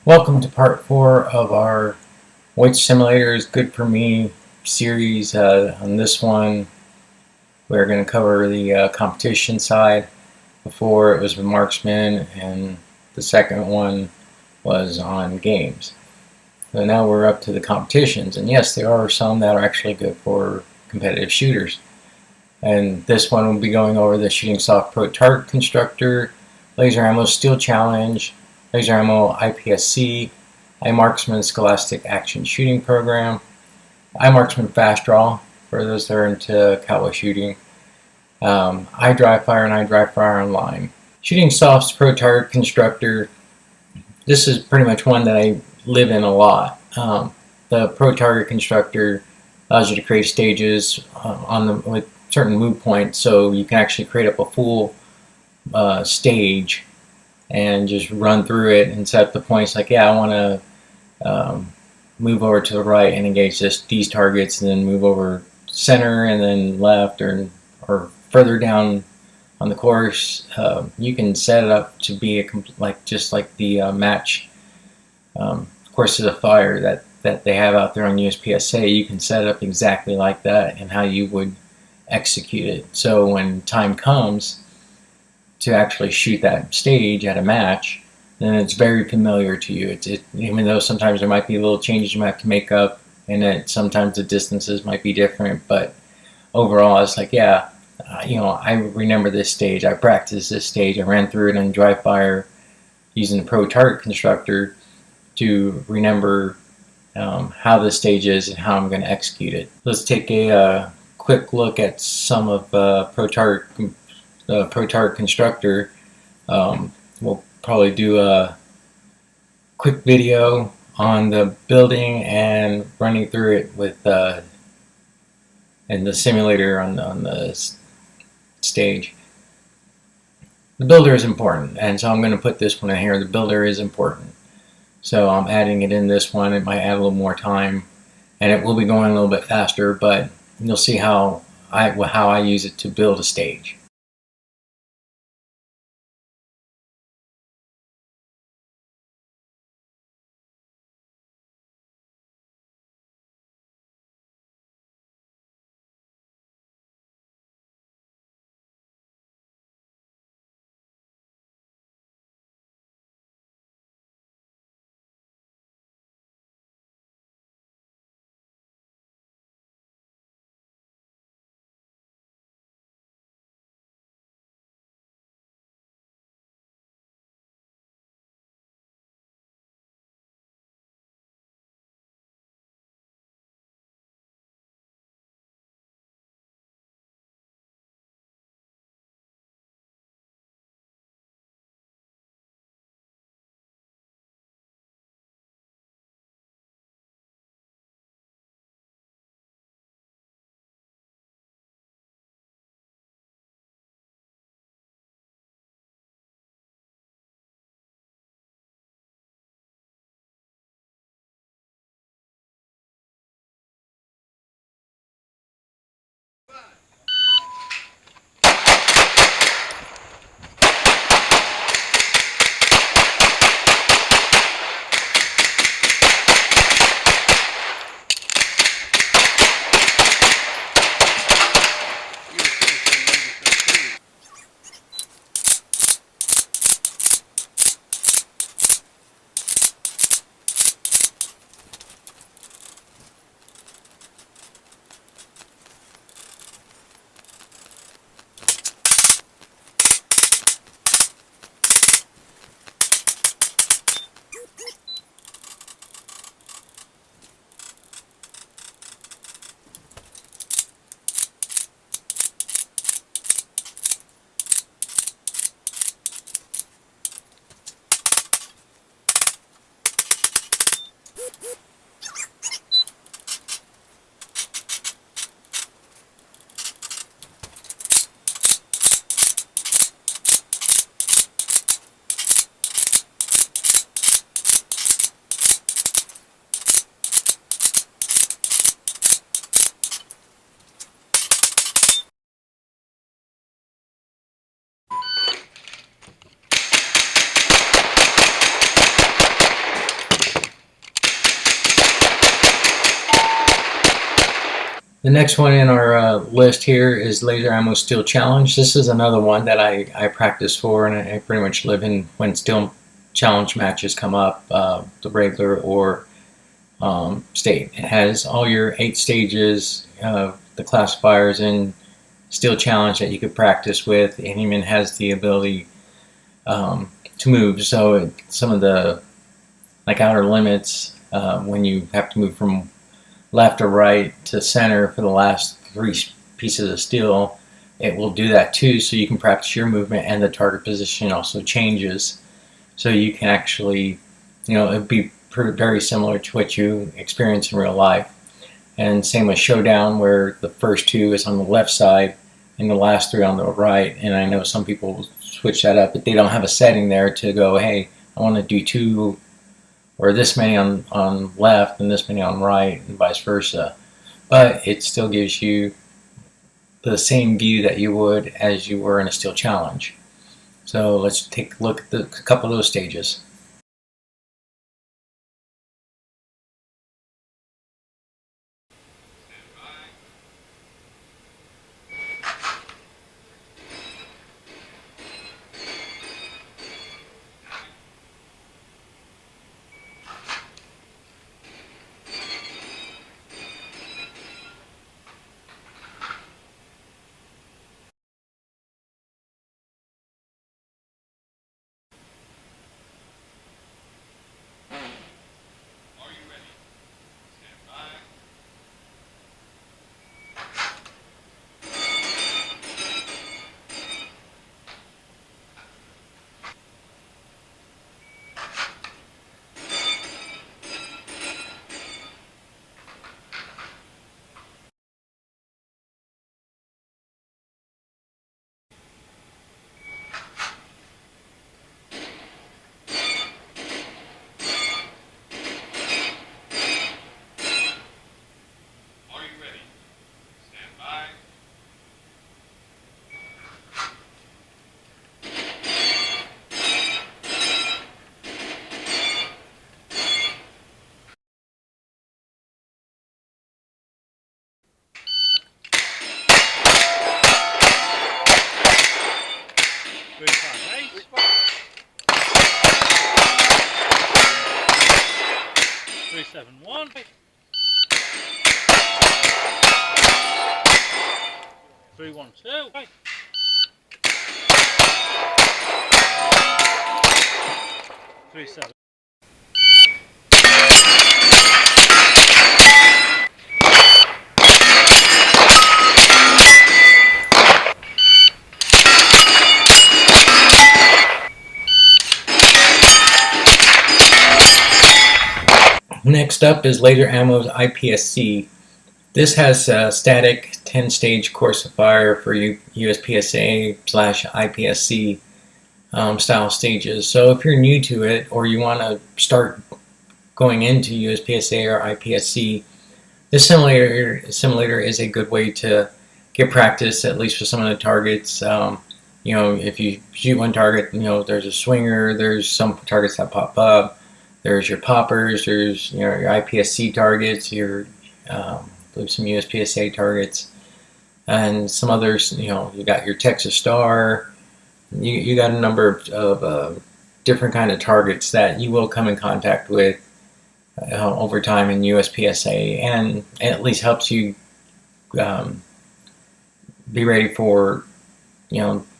Welcome to part 4 of our Which Simulator is Good for Me series. On this one, we're going to cover the competition side. Before it was with marksman, and the second one was on games. So now we're up to the competitions, and yes, there are some that are actually good for competitive shooters. And this one will be going over the Shooting Soft Pro Target Constructor, Laser Ammo Steel Challenge, Laser Ammo IPSC, iMarksman Scholastic Action Shooting Program, iMarksman Fast Draw for those that are into cowboy shooting, iDryFire and iDryFire Online. Shooting Soft's Pro Target Constructor, this is pretty much one that I live in a lot. The Pro Target Constructor allows you to create stages with certain move points, so you can actually create up a full stage and just run through it and set up the points like, yeah, I want to move over to the right and engage these targets, and then move over center and then left or further down on the course. You can set it up to be just like the match courses of fire that they have out there on USPSA. You can set it up exactly like that and how you would execute it. So when time comes to actually shoot that stage at a match, then it's very familiar to you. Even though sometimes there might be little changes you might have to make up, and sometimes the distances might be different, but overall it's like, yeah, I remember this stage, I practiced this stage, I ran through it in dry fire using the Pro Target Constructor to remember how this stage is and how I'm going to execute it. Let's take a quick look at some of Pro Target Constructor. We'll probably do a quick video on the building and running through it with in the simulator on the stage. The builder is important, and so I'm going to put this one in here. The builder is important, so I'm adding it in this one. It might add a little more time, and it will be going a little bit faster, but you'll see how I use it to build a stage. The next one in our list here is Laser Ammo Steel Challenge. This is another one that I practice for, and I pretty much live in when steel challenge matches come up, the regular or state. It has all your 8 stages of the classifiers in steel challenge that you could practice with, and even has the ability to move. So some of the like outer limits, when you have to move from left or right to center for the last 3 pieces of steel, it will do that too, so you can practice your movement, and the target position also changes, so you can actually, it'd be very similar to what you experience in real life. And same with Showdown, where the first 2 is on the left side and the last 3 on the right. And I know some people switch that up, but they don't have a setting there to go, hey, I want to do 2 or this many on left and this many on right, and vice versa. But it still gives you the same view that you would as you were in a steel challenge. So let's take a look at a couple of those stages. Three, 7, 1. 3, 1, 2. 3, 7. Next up is Laser Ammo's IPSC. This has a static 10-stage course of fire for USPSA/IPSC style stages. So if you're new to it, or you want to start going into USPSA or IPSC, this simulator is a good way to get practice, at least for some of the targets. If you shoot one target, there's a swinger, there's some targets that pop up, there's your poppers, there's your IPSC targets, your I believe some USPSA targets, and some others. You got your Texas Star. You got a number of different kind of targets that you will come in contact with over time in USPSA, and it at least helps you be ready for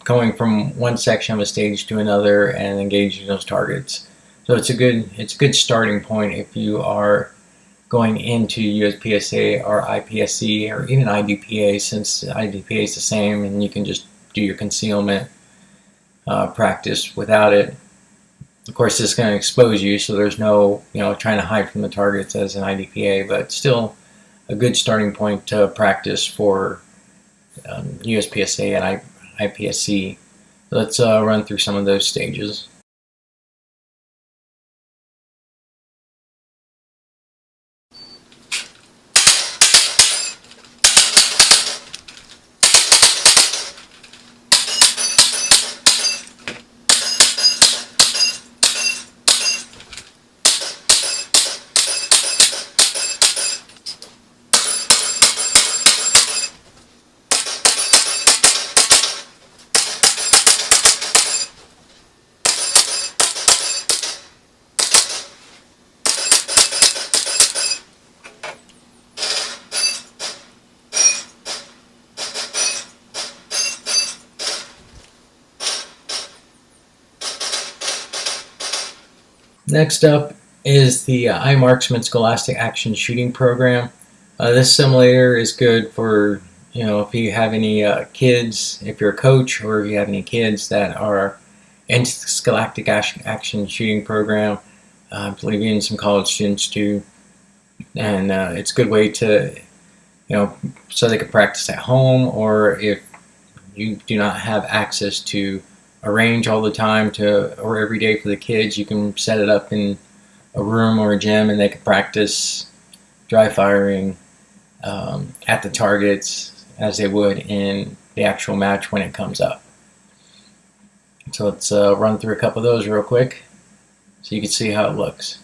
going from one section of a stage to another and engaging those targets. So it's a good starting point if you are going into USPSA or IPSC or even IDPA, since IDPA is the same and you can just do your concealment practice without it. Of course, this is going to expose you, so there's no trying to hide from the targets as an IDPA, but still a good starting point to practice for USPSA and IPSC. Let's run through some of those stages. Next up is the iMarksman Scholastic Action Shooting Program. This simulator is good for, if you have any kids, if you're a coach, or if you have any kids that are into the Scholastic Action Shooting Program. I believe even some college students do. And it's a good way to, so they can practice at home, or if you do not have access to a range all the time or every day for the kids, you can set it up in a room or a gym and they can practice dry firing at the targets as they would in the actual match when it comes up. So let's run through a couple of those real quick so you can see how it looks.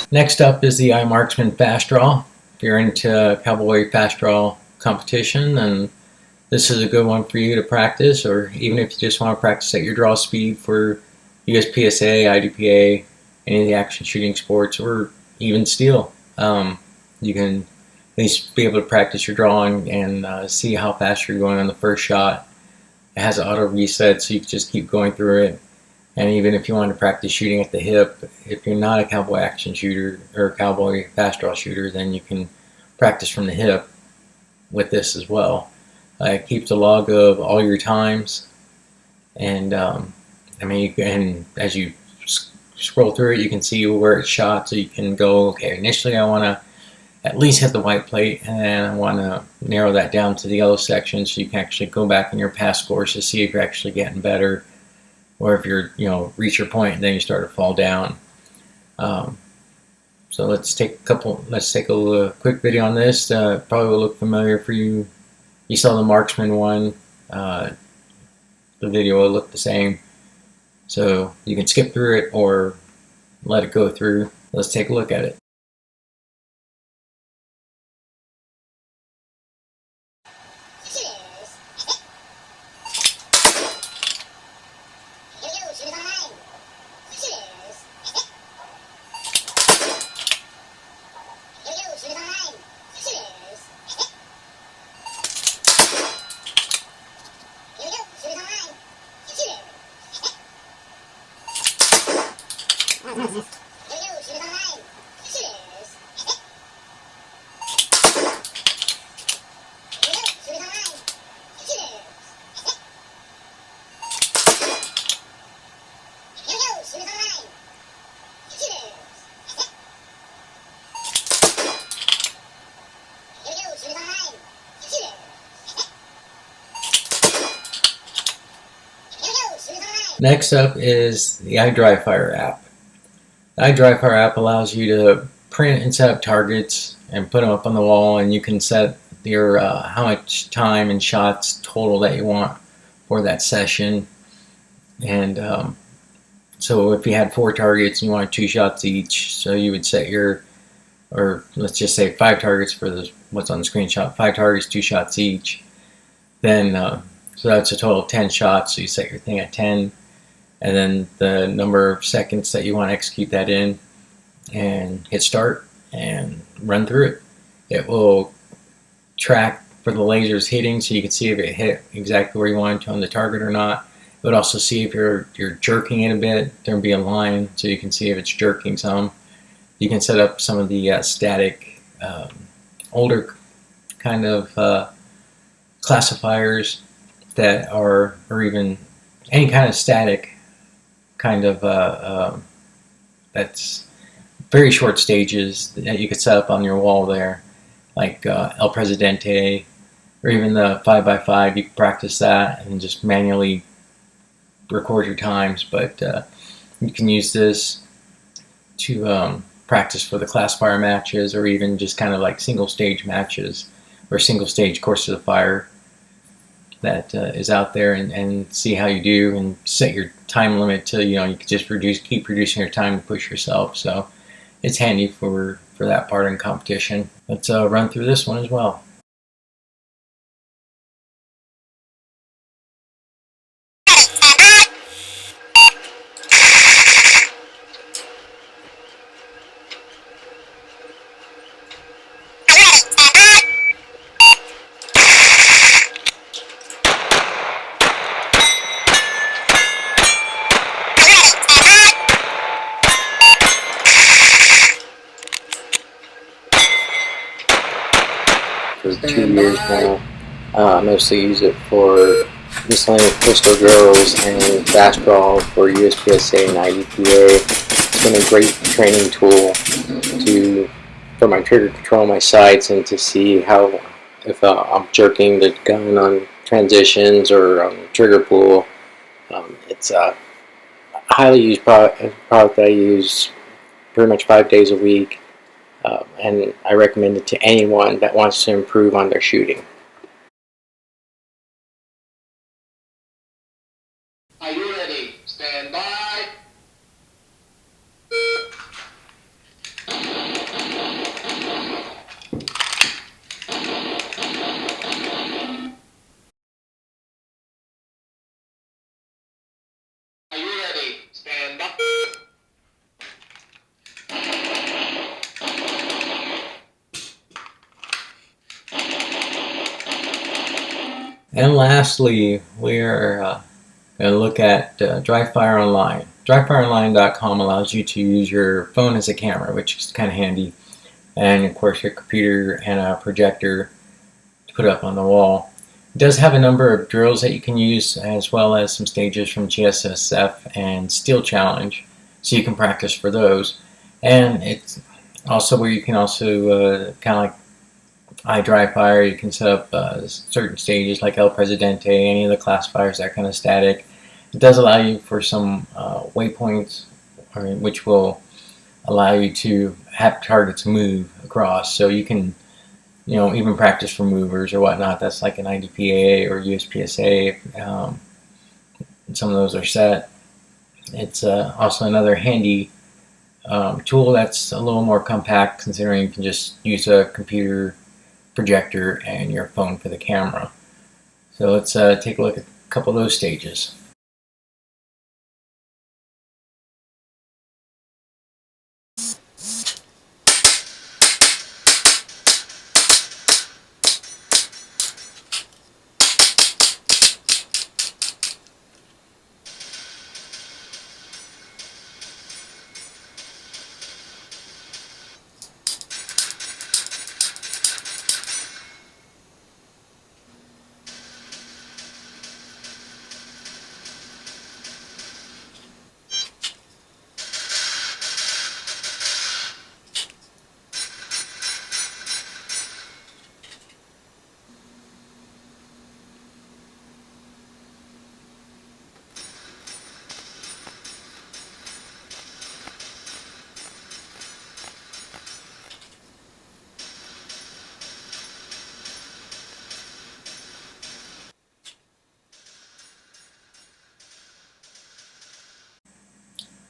Next up is the iMarksman Fast Draw. If you're into cowboy fast draw competition, then this is a good one for you to practice, or even if you just want to practice at your draw speed for USPSA, IDPA, any of the action shooting sports, or even steel. You can at least be able to practice your drawing and see how fast you're going on the first shot. It has an auto reset, so you can just keep going through it. And even if you want to practice shooting at the hip, if you're not a cowboy action shooter or cowboy fast draw shooter, then you can practice from the hip with this as well. It keeps a log of all your times, and you can, as you scroll through it, you can see where it's shot. So you can go, okay, initially I want to at least hit the white plate, and then I want to narrow that down to the yellow section, so you can actually go back in your past scores to see if you're actually getting better. Or if you're, reach your point and then you start to fall down. So let's take a quick video on this. Probably will look familiar for you. You saw the Marksman one. The video will look the same. So you can skip through it or let it go through. Let's take a look at it. Next up is the iDryFire app. The iDryFire app allows you to print and set up targets and put them up on the wall, and you can set your how much time and shots total that you want for that session. And so if you had 4 targets and you wanted 2 shots each, so you would set or let's just say 5 targets for what's on the screenshot, 5 targets, 2 shots each. Then so that's a total of 10 shots, so you set your thing at 10. And then the number of seconds that you want to execute that in, and hit start and run through it. It will track for the lasers hitting, so you can see if it hit exactly where you want it to on the target or not. It would also see if you're jerking it a bit. There'll be a line, so you can see if it's jerking some. You can set up some of the static, older kind of classifiers that are, or even any kind of static kind of that's very short stages that you could set up on your wall there, like El Presidente, or even the 5x5. You can practice that and just manually record your times, but you can use this to practice for the classifier matches, or even just kind of like single stage matches or single stage course of the fire that is out there, and see how you do, and set your time limit to, you can just keep reducing your time to push yourself. So it's handy for that part in competition. Let's run through this one as well. For 2 years now. I mostly use it for miscellaneous pistol drills and fast draw for USPSA and IDPA. It's been a great training tool for my trigger control, my sights, and to see how, if I'm jerking the gun on transitions or on the trigger pull. It's a highly used product that I use pretty much 5 days a week. And I recommend it to anyone that wants to improve on their shooting. Are you ready? Stand by. Are you ready? Stand by. And lastly, we're going to look at Dry-Fire Online. Dryfireonline.com allows you to use your phone as a camera, which is kind of handy, and of course your computer and a projector to put up on the wall. It does have a number of drills that you can use, as well as some stages from GSSF and Steel Challenge, so you can practice for those. And it's also where you can also kind of like iDryFire, you can set up certain stages like El Presidente, any of the classifiers, that kind of static. It does allow you for some waypoints, which will allow you to have targets move across, so you can even practice for movers or whatnot. That's like an IDPA or USPSA. Some of those are set. It's also another handy tool that's a little more compact, considering you can just use a computer, projector, and your phone for the camera. So let's take a look at a couple of those stages.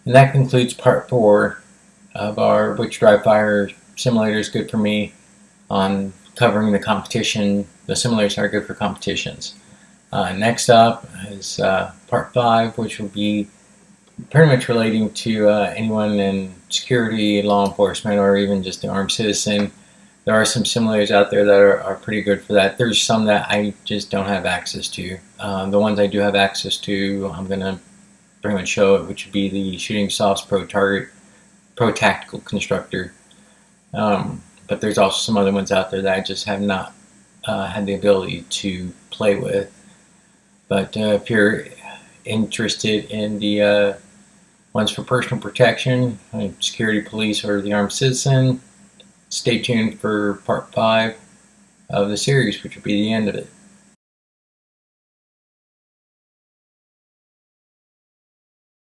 And that concludes part 4 of our Which Dry Fire Simulator is Good for Me, on covering the competition, the simulators that are good for competitions. Next up is part 5, which will be pretty much relating to anyone in security, law enforcement, or even just the armed citizen. There are some simulators out there that are pretty good for that. There's some that I just don't have access to. The ones I do have access to, I'm going to pretty much show it, which would be the Shooting Soft's Pro Tactical Constructor. But there's also some other ones out there that I just have not had the ability to play with. But if you're interested in the ones for personal protection, security, police, or the armed citizen, stay tuned for part 5. of the series, which would be the end of it.